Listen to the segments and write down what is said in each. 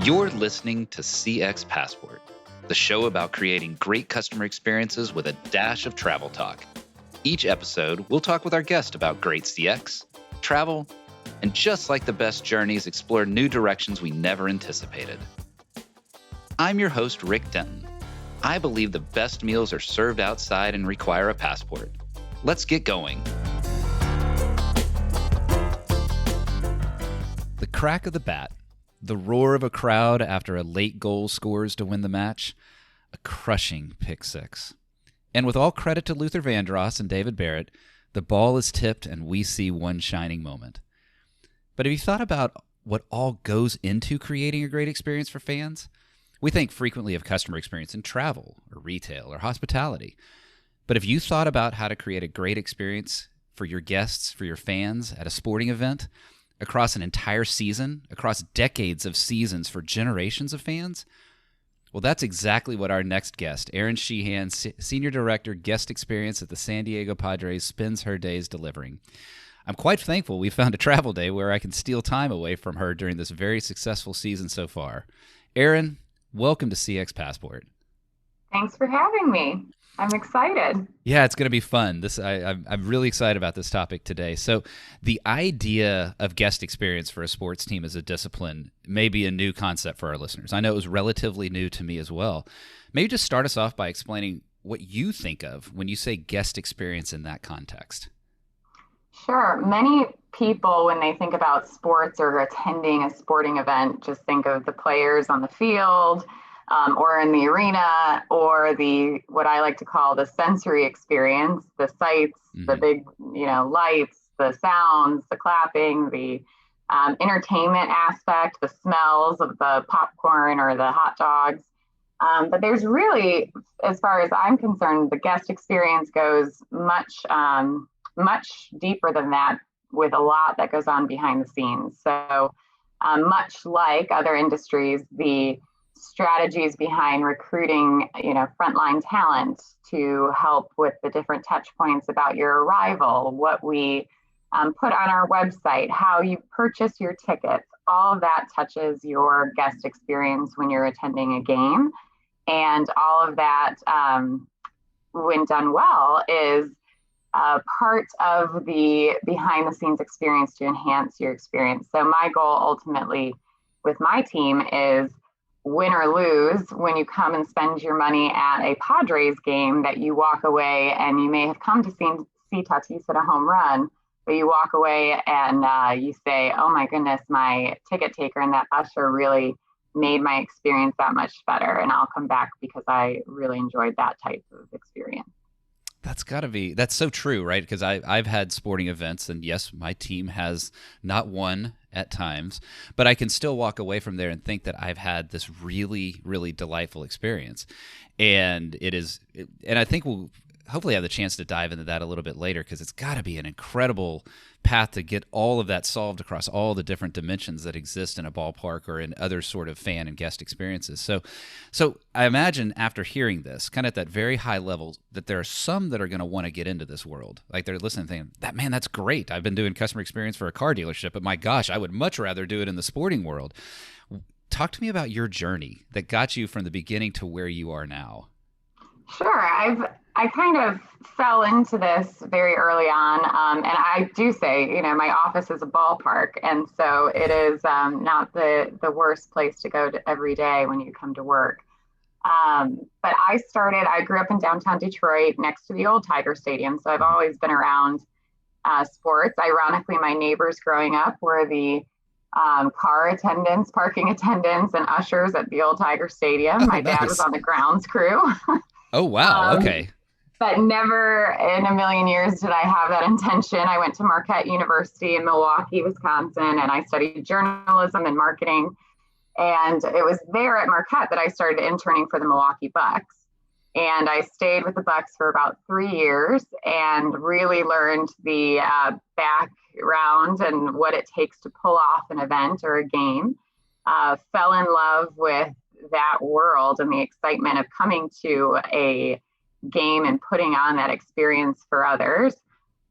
You're listening to CX Passport, the show about creating great customer experiences with a dash of travel talk. Each episode, we'll talk with our guest about great CX, travel, and just like the best journeys, explore new directions we never anticipated. I'm your host, Rick Denton. I believe the best meals are served outside and require a passport. Let's get going. The crack of the bat, the roar of a crowd after a late goal scores to win the match, a crushing pick six. And with all credit to Luther Vandross and David Barrett, the ball is tipped and we see one shining moment. But have you thought about what all goes into creating a great experience for fans? We think frequently of customer experience in travel or retail or hospitality. But have you thought about how to create a great experience for your guests, for your fans at a sporting event, across an entire season, across decades of seasons for generations of fans? Well, that's exactly what our next guest, Erin Sheehan, Senior Director, Guest Experience at the San Diego Padres, spends her days delivering. I'm quite thankful we found a travel day where I can steal time away from her during this very successful season so far. Erin, welcome to CX Passport. Thanks for having me. I'm excited. Yeah, it's going to be fun. I'm really excited about this topic today. So the idea of guest experience for a sports team as a discipline may be a new concept for our listeners. I know it was relatively new to me as well. Maybe just start us off by explaining what you think of when you say guest experience in that context. Sure. Many people, when they think about sports or attending a sporting event, just think of the players on the field, or in the arena, or what I like to call the sensory experience, the sights, the big, lights, the sounds, the clapping, the entertainment aspect, the smells of the popcorn or the hot dogs. But there's really, as far as I'm concerned, the guest experience goes much deeper than that, with a lot that goes on behind the scenes. So much like other industries, the strategies behind recruiting, frontline talent to help with the different touch points about your arrival, what we put on our website, how you purchase your tickets, all of that touches your guest experience when you're attending a game. And all of that, when done well, is part of the behind the scenes experience to enhance your experience. So my goal ultimately with my team is, win or lose, when you come and spend your money at a Padres game, that you walk away and you may have come to see Tatis hit a home run, but you walk away and you say, oh my goodness, my ticket taker and that usher really made my experience that much better. And I'll come back because I really enjoyed that type of experience. That's so true, right? Because I've had sporting events, and yes, my team has not won at times, but I can still walk away from there and think that I've had this really, really delightful experience. And I think we'll hopefully have the chance to dive into that a little bit later, because it's got to be an incredible path to get all of that solved across all the different dimensions that exist in a ballpark or in other sort of fan and guest experiences. So I imagine after hearing this, kind of at that very high level, that there are some that are going to want to get into this world. Like they're listening thinking, that's great. I've been doing customer experience for a car dealership, but my gosh, I would much rather do it in the sporting world. Talk to me about your journey that got you from the beginning to where you are now. Sure. I kind of fell into this very early on. And I do say, my office is a ballpark. And so it is not the worst place to go to every day when you come to work. But I grew up in downtown Detroit next to the old Tiger Stadium. So I've always been around sports. Ironically, my neighbors growing up were the car attendants, parking attendants, and ushers at the old Tiger Stadium. My dad was on the grounds crew. Oh, wow. Okay. But never in a million years did I have that intention. I went to Marquette University in Milwaukee, Wisconsin, and I studied journalism and marketing. And it was there at Marquette that I started interning for the Milwaukee Bucks. And I stayed with the Bucks for about 3 years and really learned the background and what it takes to pull off an event or a game. Fell in love with that world and the excitement of coming to a game and putting on that experience for others.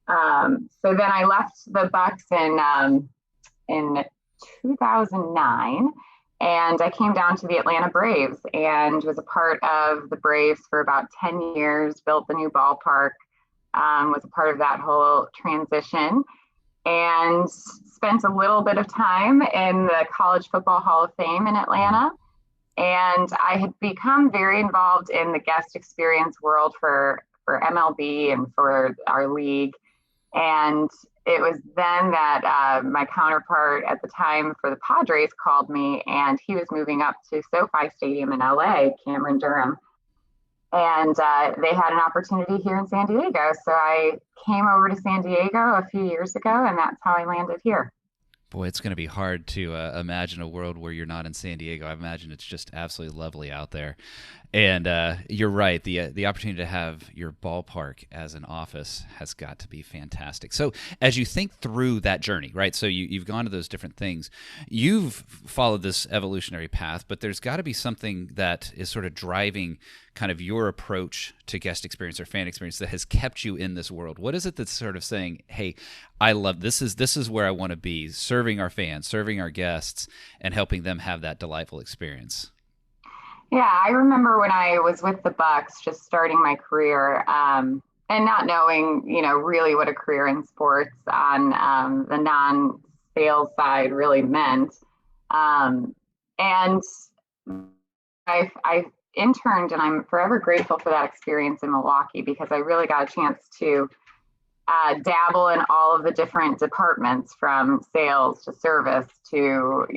So then I left the Bucks in 2009 And I came down to the Atlanta Braves and was a part of the Braves for about 10 years, built the new ballpark, was a part of that whole transition, and spent a little bit of time in the College Football Hall of Fame in Mhm. Atlanta. And I had become very involved in the guest experience world for MLB and for our league. And it was then that my counterpart at the time for the Padres called me, and he was moving up to SoFi Stadium in LA, Cameron Durham. And they had an opportunity here in San Diego. So I came over to San Diego a few years ago, and that's how I landed here. Boy, it's going to be hard to imagine a world where you're not in San Diego. I imagine it's just absolutely lovely out there. And you're right. The opportunity to have your ballpark as an office has got to be fantastic. So as you think through that journey, right? So you've gone to those different things. You've followed this evolutionary path, but there's got to be something that is sort of driving kind of your approach to guest experience or fan experience that has kept you in this world. What is it that's sort of saying, "Hey, I love this is where I want to be, serving our fans, serving our guests, and helping them have that delightful experience." Yeah, I remember when I was with the Bucks, just starting my career, and not knowing, really what a career in sports on the non-sales side really meant. Um, and I interned, and I'm forever grateful for that experience in Milwaukee because I really got a chance to dabble in all of the different departments, from sales to service to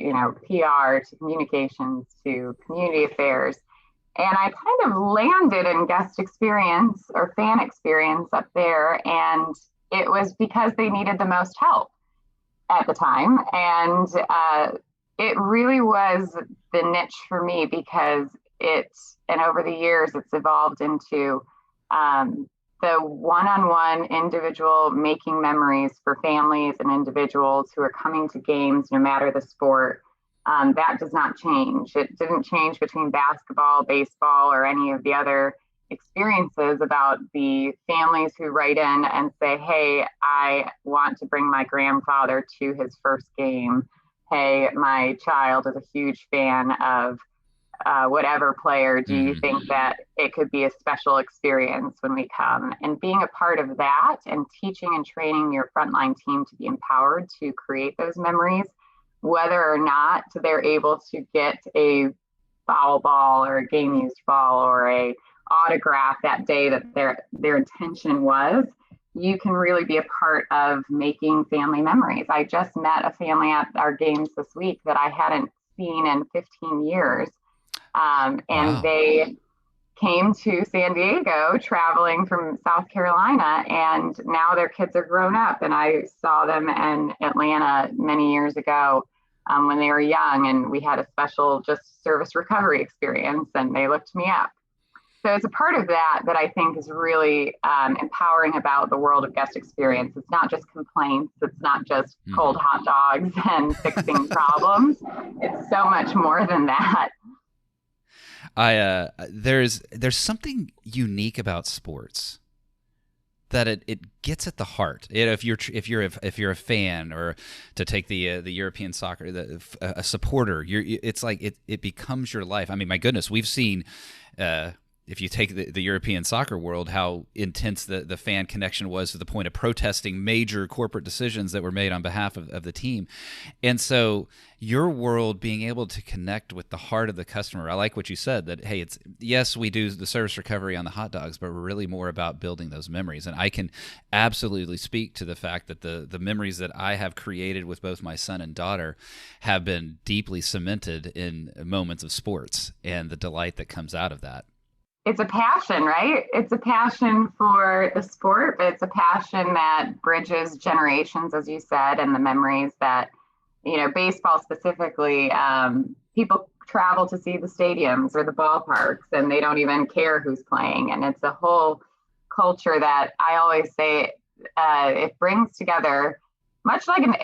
PR to communications to community affairs. And I kind of landed in guest experience or fan experience up there, and it was because they needed the most help at the time. And it really was the niche for me because and over the years, it's evolved into the one-on-one individual making memories for families and individuals who are coming to games, no matter the sport. That does not change. It didn't change between basketball, baseball, or any of the other experiences, about the families who write in and say, hey, I want to bring my grandfather to his first game. Hey, my child is a huge fan of whatever player. Do you Mm-hmm. think that it could be a special experience when we come? And being a part of that and teaching and training your frontline team to be empowered to create those memories, whether or not they're able to get a foul ball or a game used ball or a autograph that day that their intention was, you can really be a part of making family memories. I just met a family at our games this week that I hadn't seen in 15 years. And Wow. they came to San Diego traveling from South Carolina, and now their kids are grown up. And I saw them in Atlanta many years ago when they were young, and we had a special just service recovery experience, and they looked me up. So it's a part of that I think is really empowering about the world of guest experience. It's not just complaints. It's not just cold Mm-hmm. hot dogs and fixing problems. It's so much more than that. There's something unique about sports that it gets at the heart. If you're a fan, or to take the European soccer, a supporter, it's like it becomes your life. I mean, my goodness, we've seen. If you take the European soccer world, how intense the fan connection was, to the point of protesting major corporate decisions that were made on behalf of the team. And so your world being able to connect with the heart of the customer, I like what you said, that, hey, it's, yes, we do the service recovery on the hot dogs, but we're really more about building those memories. And I can absolutely speak to the fact that the memories that I have created with both my son and daughter have been deeply cemented in moments of sports and the delight that comes out of that. It's a passion, right? It's a passion for the sport, but it's a passion that bridges generations, as you said, and the memories that, baseball specifically, people travel to see the stadiums or the ballparks, and they don't even care who's playing. And it's a whole culture that I always say it brings together, much like an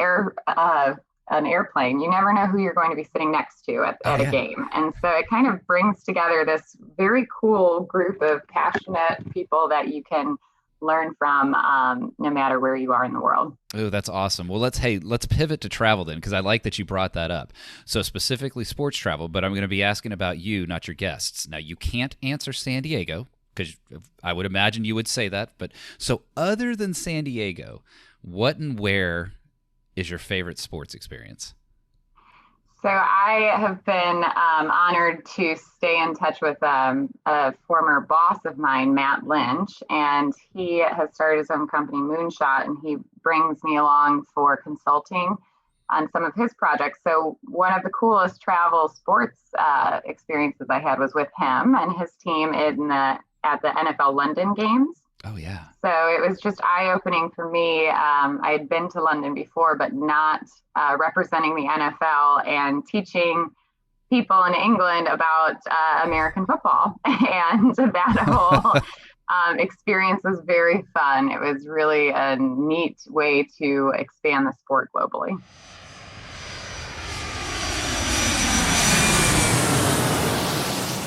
airplane. You never know who you're going to be sitting next to Oh at a yeah. game. And so it kind of brings together this very cool group of passionate people that you can learn from, no matter where you are in the world. Oh, that's awesome. Well, let's pivot to travel then, because I like that you brought that up. So specifically sports travel, but I'm going to be asking about you, not your guests. Now, you can't answer San Diego because I would imagine you would say that. But so other than San Diego, what and where is your favorite sports experience? So I have been honored to stay in touch with a former boss of mine, Matt Lynch, and he has started his own company, Moonshot, and he brings me along for consulting on some of his projects. So one of the coolest travel sports experiences I had was with him and his team at the NFL London games. Oh, yeah. So it was just eye-opening for me. I had been to London before, but not representing the NFL and teaching people in England about American football. And that whole experience was very fun. It was really a neat way to expand the sport globally.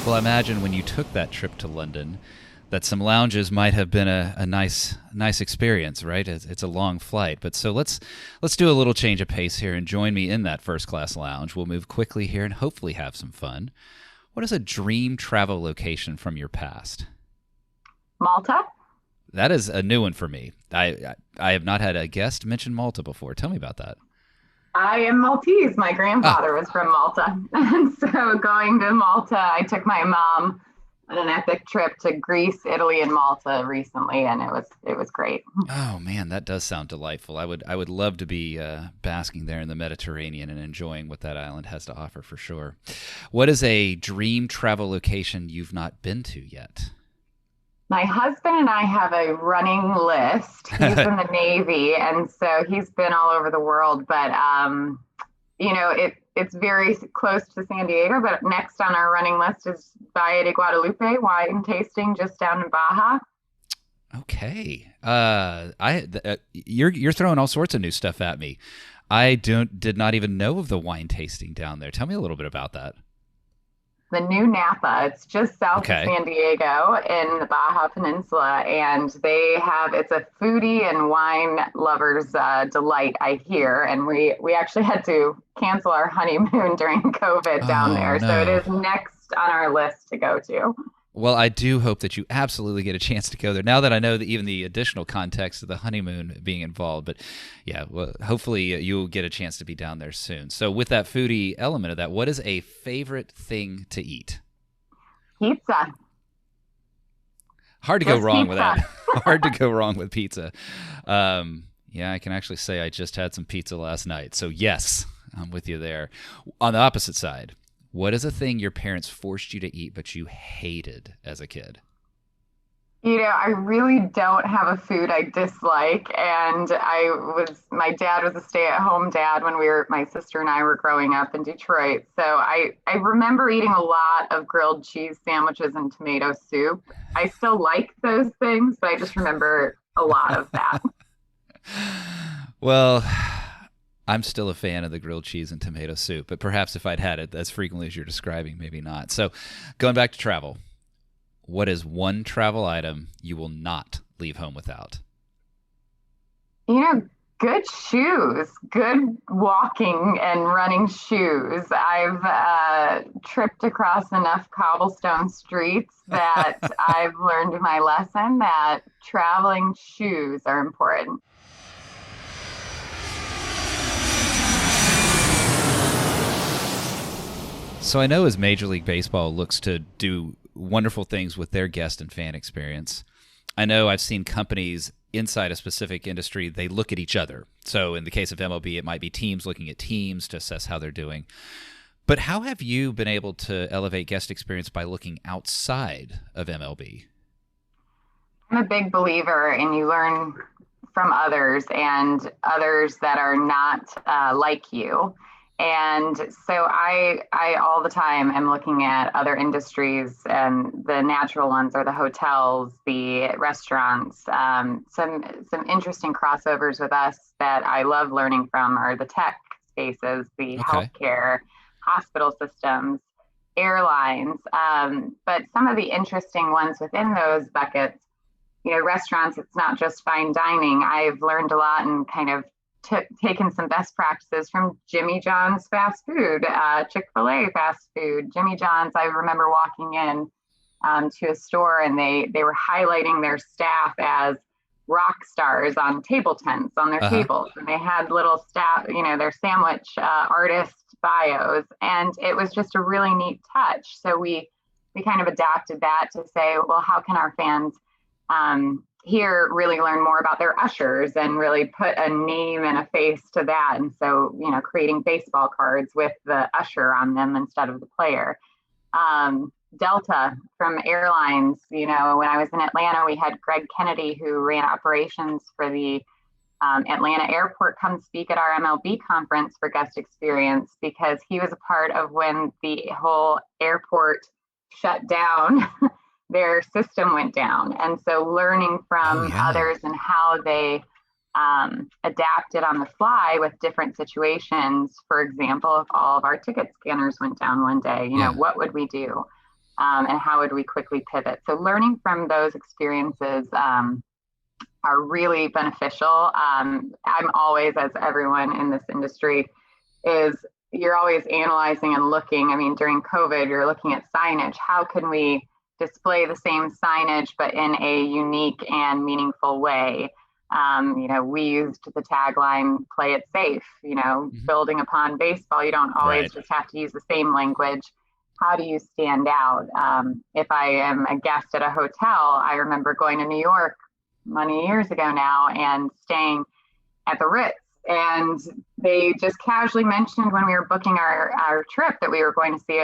Well, I imagine when you took that trip to London, that some lounges might have been a nice experience, right? It's a long flight, but so let's do a little change of pace here and join me in that first class lounge. We'll move quickly here and hopefully have some fun. What is a dream travel location from your past? Malta? That is a new one for me. I have not had a guest mention Malta before. Tell me about that. I am Maltese. My grandfather was from Malta. And so going to Malta, I took my mom on an epic trip to Greece, Italy, and Malta recently, and it was great. Oh man, that does sound delightful. I would love to be basking there in the Mediterranean and enjoying what that island has to offer for sure. What is a dream travel location you've not been to yet? My husband and I have a running list. He's in the Navy, and so he's been all over the world. But it's very close to San Diego. But next on our running list is Valle de Guadalupe wine tasting just down in Baja. Okay, you're throwing all sorts of new stuff at me. I did not even know of the wine tasting down there. Tell me a little bit about that. The new Napa. It's just south of San Diego in the Baja Peninsula, and it's a foodie and wine lovers delight, I hear. And we actually had to cancel our honeymoon during COVID down there, no. So it is next on our list to go to. Well, I do hope that you absolutely get a chance to go there now that I know that even the additional context of the honeymoon being involved. But yeah, well, hopefully you'll get a chance to be down there soon. So with that foodie element of that, what is a favorite thing to eat? Pizza. Hard to go wrong with that. Hard to go wrong with pizza. Yeah, I can actually say I just had some pizza last night. So yes, I'm with you there. On the opposite side, what is a thing your parents forced you to eat but you hated as a kid? I really don't have a food I dislike. And my dad was a stay-at-home dad when my sister and I were growing up in Detroit. So I remember eating a lot of grilled cheese sandwiches and tomato soup. I still like those things, but I just remember a lot of that. Well, I'm still a fan of the grilled cheese and tomato soup, but perhaps if I'd had it as frequently as you're describing, maybe not. So going back to travel, what is one travel item you will not leave home without? Good shoes, good walking and running shoes. I've tripped across enough cobblestone streets that I've learned my lesson that traveling shoes are important. So I know as Major League Baseball looks to do wonderful things with their guest and fan experience, I know I've seen companies inside a specific industry, they look at each other. So in the case of MLB, it might be teams looking at teams to assess how they're doing. But how have you been able to elevate guest experience by looking outside of MLB? I'm a big believer in you learn from others and others that are not like you. And so I all the time am looking at other industries, and the natural ones are the hotels, the restaurants. Some interesting crossovers with us that I love learning from are the tech spaces, the healthcare, hospital systems, airlines. But some of the interesting ones within those buckets restaurants, it's not just fine dining. I've learned a lot and kind of taken some best practices from Jimmy John's fast food, Chick-fil-A fast food. Jimmy John's, I remember walking in to a store, and they were highlighting their staff as rock stars on table tents on their Uh-huh. tables, and they had little staff, their sandwich artist bios, and it was just a really neat touch. So we kind of adapted that to say, well, how can our fans here really learn more about their ushers and really put a name and a face to that? And so, creating baseball cards with the usher on them instead of the player. Delta from airlines, when I was in Atlanta, we had Greg Kennedy, who ran operations for the Atlanta airport, come speak at our MLB conference for guest experience, because he was a part of when the whole airport shut down. Their system went down. And so learning Oh, from yeah. others and how they adapted on the fly with different situations. For example, if all of our ticket scanners went down one day, Yeah. what would we do? And how would we quickly pivot? So learning from those experiences are really beneficial. I'm always, as everyone in this industry is, you're always analyzing and looking. I mean, during COVID, you're looking at signage. How can we display the same signage, but in a unique and meaningful way? We used the tagline, play it safe, Mhm. building upon baseball. You don't always Right. just have to use the same language. How do you stand out? If I am a guest at a hotel, I remember going to New York many years ago now and staying at the Ritz. And they just casually mentioned when we were booking our trip that we were going to see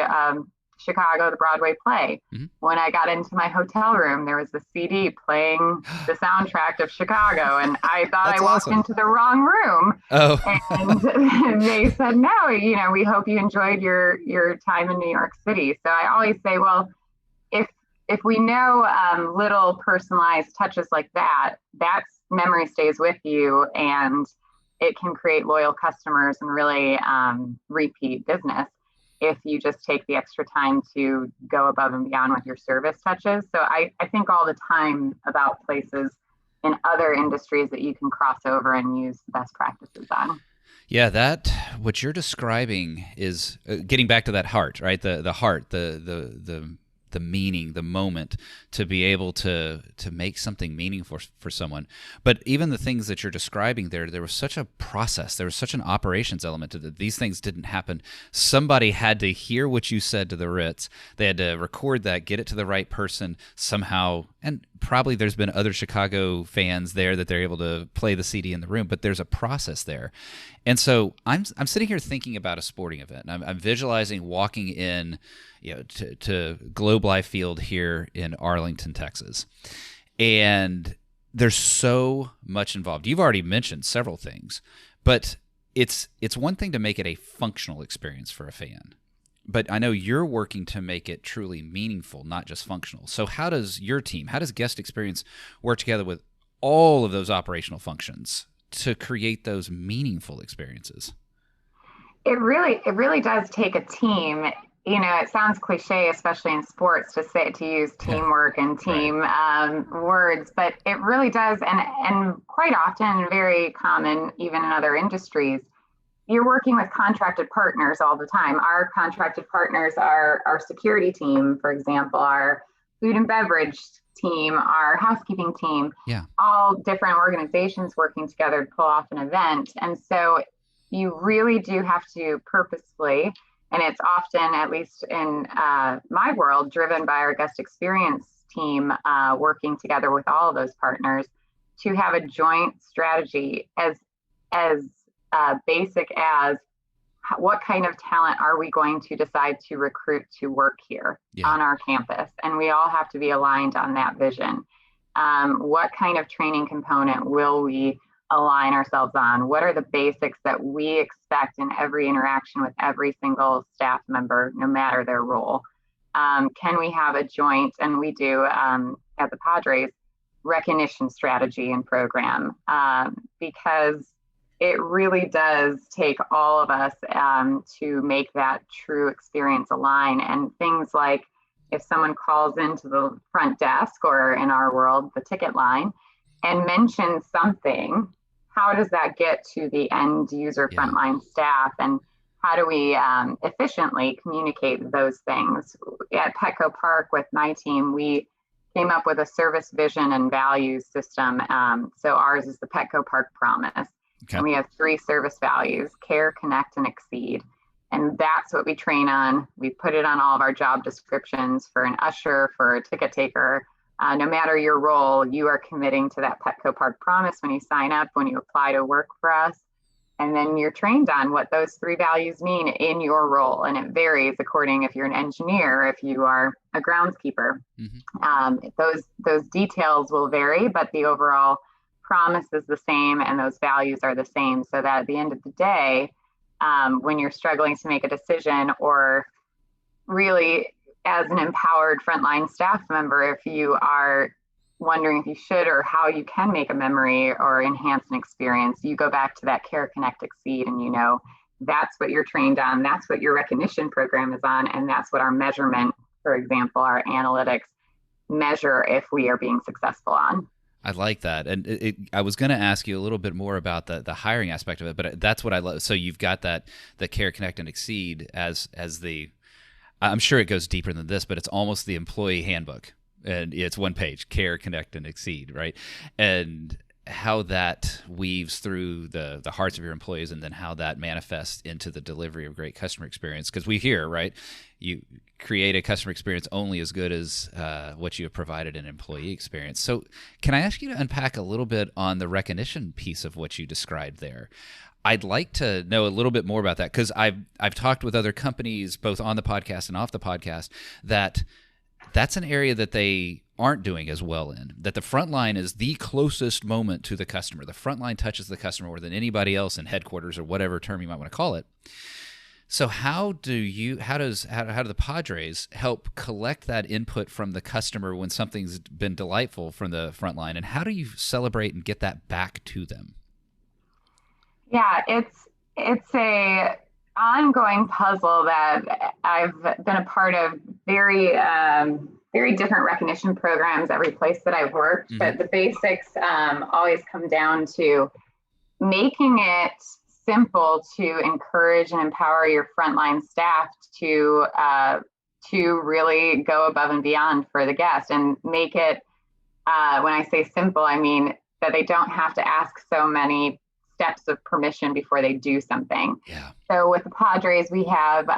Chicago, the Broadway play. Mhm. When I got into my hotel room, there was the CD playing the soundtrack of Chicago, and I thought I That's walked awesome. into the wrong room. Oh. And they said, no, we hope you enjoyed your time in New York City. So I always say, well, if if we know little personalized touches like that, that memory stays with you, and it can create loyal customers and really repeat business if you just take the extra time to go above and beyond with your service touches. So I think all the time about places in other industries that you can cross over and use best practices on. Yeah, that what you're describing is getting back to that heart, right? The heart, the meaning, the moment to be able to make something meaningful for someone. But even the things that you're describing there was such a process. There was such an operations element to that. These things didn't happen. Somebody had to hear what you said to the Ritz. They had to record that, get it to the right person somehow, and probably there's been other Chicago fans there that they're able to play the CD in the room, but there's a process there. And so I'm sitting here thinking about a sporting event, and I'm visualizing walking in, to Globe Life Field here in Arlington, Texas, and there's so much involved. You've already mentioned several things, but it's one thing to make it a functional experience for a fan. But I know you're working to make it truly meaningful, not just functional. So how does your team, how does guest experience work together with all of those operational functions to create those meaningful experiences? It really does take a team. It sounds cliche, especially in sports, to use Yeah, teamwork and right. team words, but it really does, and quite often, and very common even in other industries. You're working with contracted partners all the time. Our contracted partners are our security team, for example, our food and beverage team, our housekeeping team, Yeah. all different organizations working together to pull off an event. And so you really do have to purposefully, and it's often, at least in my world, driven by our guest experience team working together with all of those partners to have a joint strategy as basic as what kind of talent are we going to decide to recruit to work here Yeah. on our campus? And we all have to be aligned on that vision. What kind of training component will we align ourselves on? What are the basics that we expect in every interaction with every single staff member, no matter their role? Can we have a joint, and we do at the Padres, recognition strategy and program? Because it really does take all of us to make that true experience align. And things like if someone calls into the front desk, or in our world, the ticket line, and mentions something, how does that get to the end user Yeah. frontline staff? And how do we efficiently communicate those things? At Petco Park with my team, we came up with a service vision and values system. So ours is the Petco Park Promise. Okay. And we have 3 service values: care, connect, and exceed. And that's what we train on. We put it on all of our job descriptions for an usher, for a ticket taker. No matter your role, you are committing to that Petco Park Promise when you sign up, when you apply to work for us. And then you're trained on what those 3 values mean in your role. And it varies according if you're an engineer, if you are a groundskeeper. Those details will vary, but the overall promise is the same and those values are the same. So that at the end of the day, when you're struggling to make a decision, or really as an empowered frontline staff member, if you are wondering if you should or how you can make a memory or enhance an experience, you go back to that care, connect, exceed, and that's what you're trained on, that's what your recognition program is on, and that's what our measurement, for example, our analytics measure if we are being successful on. I like that. And I was going to ask you a little bit more about the hiring aspect of it, but that's what I love. So you've got the care, connect, and exceed as the, I'm sure it goes deeper than this, but it's almost the employee handbook. And it's one page: care, connect, and exceed, right? And how that weaves through the hearts of your employees, and then how that manifests into the delivery of great customer experience. Because we hear, right, you create a customer experience only as good as what you have provided an employee experience. So can I ask you to unpack a little bit on the recognition piece of what you described there? I'd like to know a little bit more about that, because I've talked with other companies, both on the podcast and off the podcast, that's an area that they aren't doing as well in, that the front line is the closest moment to the customer. The front line touches the customer more than anybody else in headquarters, or whatever term you might want to call it. So how do the Padres help collect that input from the customer when something's been delightful from the front line, and how do you celebrate and get that back to them? Yeah, it's a ongoing puzzle that I've been a part of. Very different recognition programs every place that I've worked, but the basics always come down to making it simple to encourage and empower your frontline staff to really go above and beyond for the guest, and make it, when I say simple, I mean that they don't have to ask so many steps of permission before they do something. Yeah. So with the Padres, we have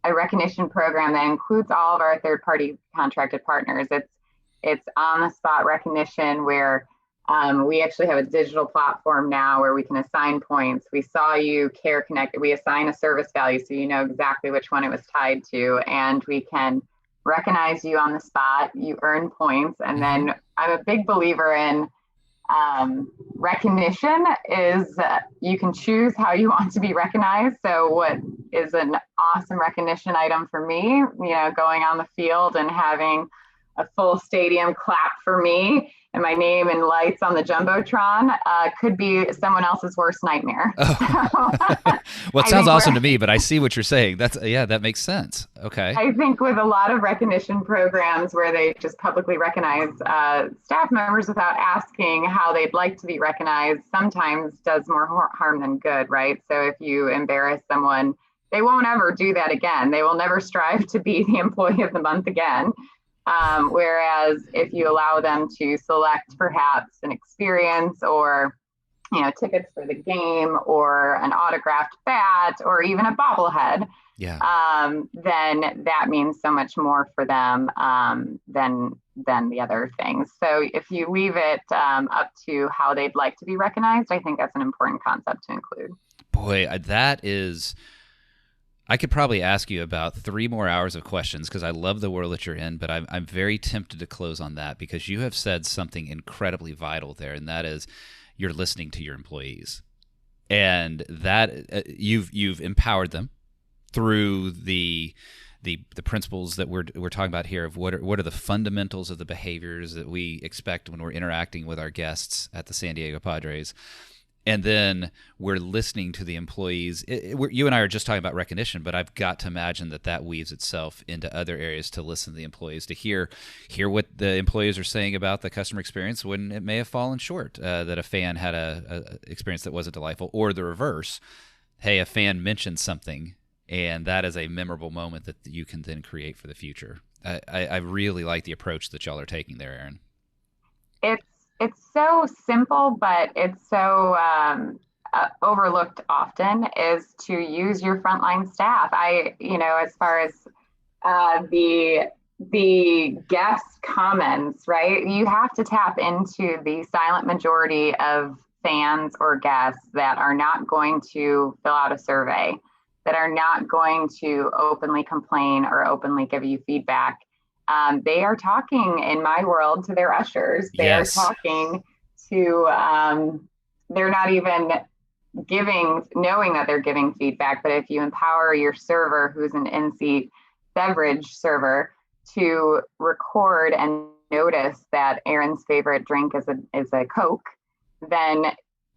a recognition program that includes all of our third-party contracted partners. It's on-the-spot recognition where we actually have a digital platform now where we can assign points. We saw you, care, connect. We assign a service value so you know exactly which one it was tied to, and we can recognize you on the spot. You earn points, and then I'm a big believer in recognition is you can choose how you want to be recognized. So what is an awesome recognition item for me, going on the field and having a full stadium clap for me and my name and lights on the Jumbotron could be someone else's worst nightmare. Oh. Well, it sounds awesome to me, but I see what you're saying. That makes sense. Okay. I think with a lot of recognition programs where they just publicly recognize staff members without asking how they'd like to be recognized, sometimes does more harm than good, right? So if you embarrass someone, they won't ever do that again. They will never strive to be the employee of the month again. Whereas if you allow them to select perhaps an experience, or tickets for the game, or an autographed bat, or even a bobblehead, then that means so much more for them than the other things. So if you leave it up to how they'd like to be recognized, I think that's an important concept to include. Boy, that is... I could probably ask you about 3 more hours of questions, because I love the world that you're in, but I'm very tempted to close on that, because you have said something incredibly vital there, and that is you're listening to your employees, and that you've empowered them through the principles that we're talking about here of what are the fundamentals of the behaviors that we expect when we're interacting with our guests at the San Diego Padres. And then we're listening to the employees. You and I are just talking about recognition, but I've got to imagine that weaves itself into other areas to listen to the employees, to hear what the employees are saying about the customer experience when it may have fallen short, that a fan had a experience that wasn't delightful, or the reverse. Hey, a fan mentioned something, and that is a memorable moment that you can then create for the future. I really like the approach that y'all are taking there, Erin. It's so simple, but it's so overlooked often, is to use your frontline staff. As far as the guest comments, right? You have to tap into the silent majority of fans or guests that are not going to fill out a survey, that are not going to openly complain or openly give you feedback. They are talking, in my world, to their ushers. They are talking to, they're not even knowing that they're giving feedback. But if you empower your server, who's an in-seat beverage server, to record and notice that Erin's favorite drink is a Coke, then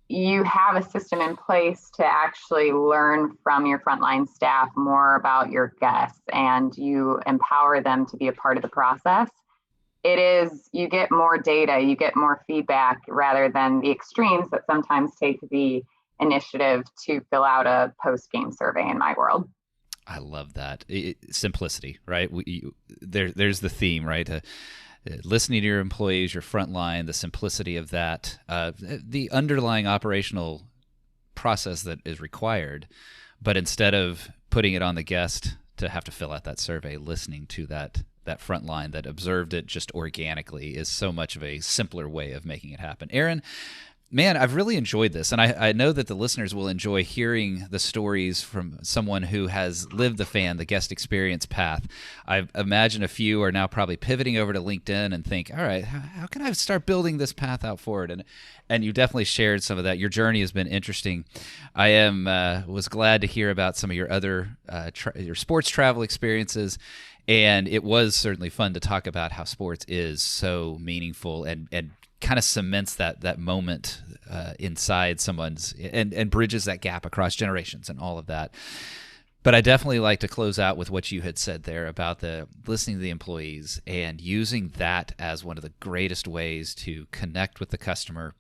you have a system in place to actually learn from your frontline staff more about your guests, and you empower them to be a part of the process. You get more data, you get more feedback, rather than the extremes that sometimes take the initiative to fill out a post-game survey in my world. I love that. Simplicity, right? There's the theme, right? Listening to your employees, your frontline, the simplicity of that, the underlying operational process that is required, but instead of putting it on the guest to have to fill out that survey, listening to that frontline that observed it just organically is so much of a simpler way of making it happen. Erin, man, I've really enjoyed this, and I know that the listeners will enjoy hearing the stories from someone who has lived the guest experience path. I imagine a few are now probably pivoting over to LinkedIn and think, all right, how can I start building this path out forward? And you definitely shared some of that. Your journey has been interesting. I was glad to hear about some of your other your sports travel experiences. And it was certainly fun to talk about how sports is so meaningful and kind of cements that moment inside someone's and bridges that gap across generations and all of that. But I definitely like to close out with what you had said there about the listening to the employees and using that as one of the greatest ways to connect with the customer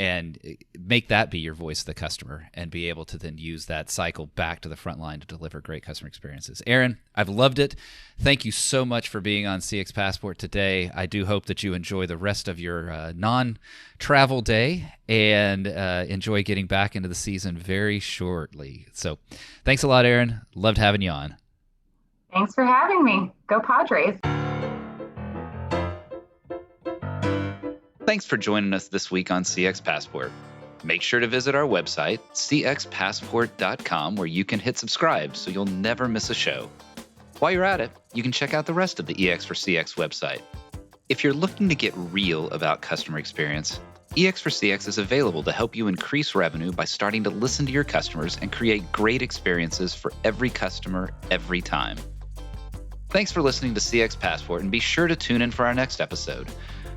and make that be your voice of the customer and be able to then use that cycle back to the front line to deliver great customer experiences. Erin, I've loved it. Thank you so much for being on CX Passport today. I do hope that you enjoy the rest of your non-travel day and enjoy getting back into the season very shortly. So thanks a lot, Erin. Loved having you on. Thanks for having me. Go Padres. Thanks for joining us this week on CX Passport. Make sure to visit our website, cxpassport.com, where you can hit subscribe so you'll never miss a show. While you're at it, you can check out the rest of the EX for CX website. If you're looking to get real about customer experience, EX for CX is available to help you increase revenue by starting to listen to your customers and create great experiences for every customer, every time. Thanks for listening to CX Passport, and be sure to tune in for our next episode.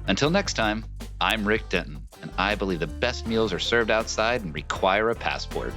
Until next time, I'm Rick Denton, and I believe the best meals are served outside and require a passport.